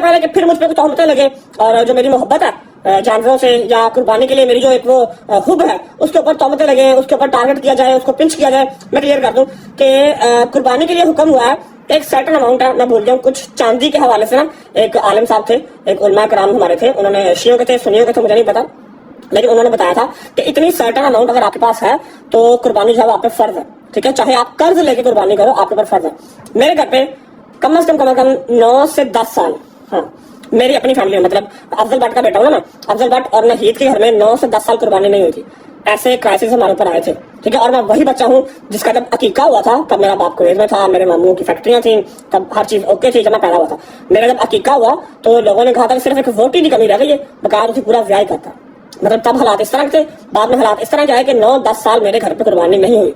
پہلے کہ پھر مجھ پہ کچھ تہمتیں لگے اور جو میری محبت ہے جانوروں سے یا قربانی کے لیے میری جو ایک وہ حب ہے اس کے اوپر تہمتیں لگے، اس کے اوپر ٹارگٹ کیا جائے، اس کو پنچ کیا جائے. میں کلیئر کر دوں کہ قربانی کے لیے حکم ہوا ہے کہ ایک سرٹن اماؤنٹ ہے، میں بھول جاؤں کچھ چاندی کے حوالے سے نا، ایک عالم صاحب تھے، ایک علماء کرام ہمارے تھے، انہوں نے شیعوں کے تھے سنیوں کے تھے مجھے نہیں پتا، لیکن انہوں نے بتایا تھا کہ اتنی سرٹن اماؤنٹ اگر آپ کے پاس ہے تو قربانی جو ہے وہ آپ پہ فرض ہے. ٹھیک ہے، چاہے آپ قرض لے کے قربانی کرو آپ کے اوپر فرض ہے. میرے گھر پہ کم از کم 9 سے 10 سال، ہاں میری اپنی فیملی میں، مطلب افضل بٹ کا بیٹا ہوں نا میں، افضل بٹ اور نہید کے گھر میں 9 سے 10 سال قربانی نہیں ہوئی تھی. ایسے کرائسس ہمارے اوپر آئے تھے. ٹھیک ہے، اور میں وہی بچہ ہوں جس کا جب عقیقہ ہوا تھا تب میرا باپ کویت میں تھا، میرے ماموں کی فیکٹریاں تھیں، تب ہر چیز اوکے تھی جب میں پیدا ہوا تھا. میرا جب عقیقہ ہوا تو لوگوں نے کہا تھا کہ صرف ایک ووٹ ہی کی کمی رہ گئی ہے، بقایا اسے پورا بیاہ کرتا. مطلب تب حالات اس طرح تھے، بعد میں حالات اس طرح جائے کہ 9-10 سال میرے گھر پہ قربانی نہیں ہوئی.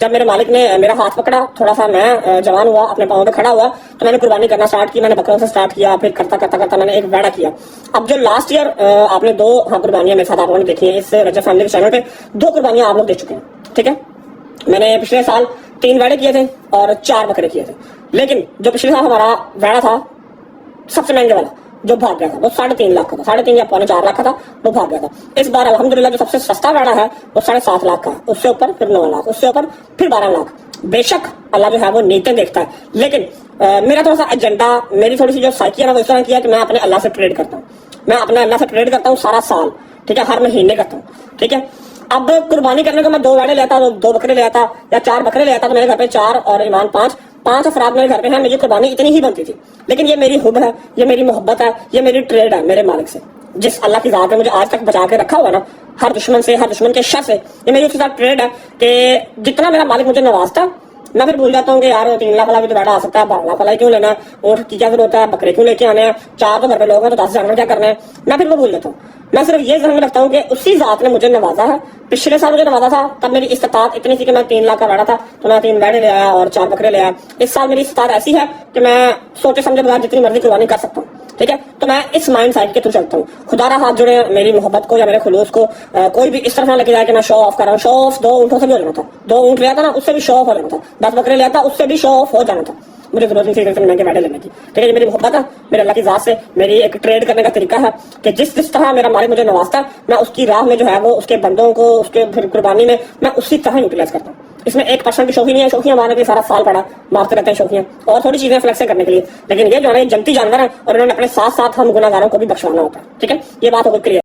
جب میرے مالک نے میرا ہاتھ پکڑا، تھوڑا سا میں جوان ہوا، اپنے پاؤں پہ کھڑا ہوا، تو میں نے قربانی کرنا سٹارٹ کی. میں نے بکروں سے سٹارٹ کیا، پھر کرتا کرتا کرتا میں نے ایک وعدہ کیا. اب جو لاسٹ ایئر آپ نے 2 قربانیاں میرے ساتھ آپ نے دیکھی ہیں اس رجب فیملی کے چینل پہ، 2 قربانیاں آپ لوگ دیکھ چکے ہیں. ٹھیک ہے، میں نے پچھلے سال 3 وعدے کیے تھے اور 4 بکرے کیے تھے. لیکن جو پچھلے سال ہمارا وعدہ تھا سب سے مہنگے والا جو بھاگ گیا تھا وہ 3.5 لاکھ کا تھا، 3.5 یا 4.25 لاکھ کا تھا، وہ بھاگ گیا تھا. اس بار الحمدللہ جو سب سے سستا وعدہ ہے وہ 7.5 لاکھ کا ہے، اس سے اوپر پھر 9 لاکھ، اس سے اوپر پھر 12 لاکھ. بے شک اللہ جو ہے وہ نیتیں دیکھتا ہے، لیکن میرا تھوڑا سا ایجنڈا، میری تھوڑی سی جو سائیکی ہے نا وہ اس طرح کیا کہ میں اپنے اللہ سے ٹریڈ کرتا ہوں. میں اپنے اللہ سے ٹریڈ کرتا ہوں سارا سال. ٹھیک ہے، ہر مہینے کرتا ہوں. ٹھیک ہے، اب قربانی کرنے کو میں 2 وعدے لے آتا، 2 بکرے لے آتا یا 4 بکرے لے آتا تو میرے گھر پہ 4 اور ایمان 5 افراد میرے گھر پہ ہیں. مجھے قربانی اتنی ہی بنتی تھی. لیکن یہ میری حب ہے، یہ میری محبت ہے، یہ میری ٹریڈ ہے میرے مالک سے، جس اللہ کی ذات نے مجھے آج تک بچا کے رکھا ہوا نا ہر دشمن سے، ہر دشمن کے شر سے. یہ میری اس کے ساتھ ٹریڈ ہے کہ جتنا میرا مالک مجھے نوازتا میں پھر بھول جاتا ہوں کہ یار 3 لاکھ والا بھی تو بیٹا آ سکتا ہے، 12 لاکھ والا کیوں لینا ہے، اونٹ کی کیا ضرورت ہے، بکرے کیوں لے کے آنے ہیں، 4 تو گھر پہ لوگ ہیں تو 10 جانور کیا کرنے ہیں. میں پھر وہ بھول جاتا ہوں. میں صرف یہ ذہن میں رکھتا ہوں کہ اسی ذات نے مجھے نوازا ہے. پچھلے سال مجھے نوازا تھا تب میری استطاعت اتنی تھی کہ میں 3 لاکھ کا وعدہ تھا تو میں 3 وعدے لے آیا اور 4 بکرے لے آیا. اس سال میری استطاعت ایسی ہے کہ میں سوچے سمجھے بغیر جتنی مرضی قربانی کر سکتا ہوں. ٹھیک ہے، تو میں اس مائنڈ سیٹ کے تھرو چلتا ہوں. خدا را ہاتھ جڑے میری محبت کو یا میرے خلوص کو کوئی بھی اس طرح نہ لے کے جائے کہ میں شو آف کر رہا ہوں. شو آف 2 اونٹوں سے بھی ہو جانا تھا، 2 اونٹ لے آتا نا اس سے بھی شو آف ہو جانا تھا، 10 بکرے لے آتا اس سے بھی شو آف ہو جانا تھا. مجھے ضرورت نہیں تھی اتنے مہنگے وعدے لینے کی. ٹھیک ہے، یہ میری محبت ہے میرے اللہ کی ذات سے، میری ایک ٹریڈ کرنے کا طریقہ ہے کہ جس طرح میرا مالک مجھے نوازتا ہے میں اس کی راہ میں جو ہے وہ اس کے بندوں کو اس کے پھر قربانی میں اسی طرح یوٹیلائز کرتا ہوں. اس میں 1% کی شوخی نہیں ہے، شوخیاں مارنے کے لیے سارا سال پڑا مارتے رہتے ہیں شوخیاں اور تھوڑی چیزیں فلیکسیں کرنے کے لیے. لیکن یہ جو ہے جنتی جانور ہیں اور انہوں نے اپنے ساتھ ساتھ ہم گناہگاروں کو بھی بخشوانا ہوتا ہے. ٹھیک ہے، یہ بات ہو گئی کلیئر.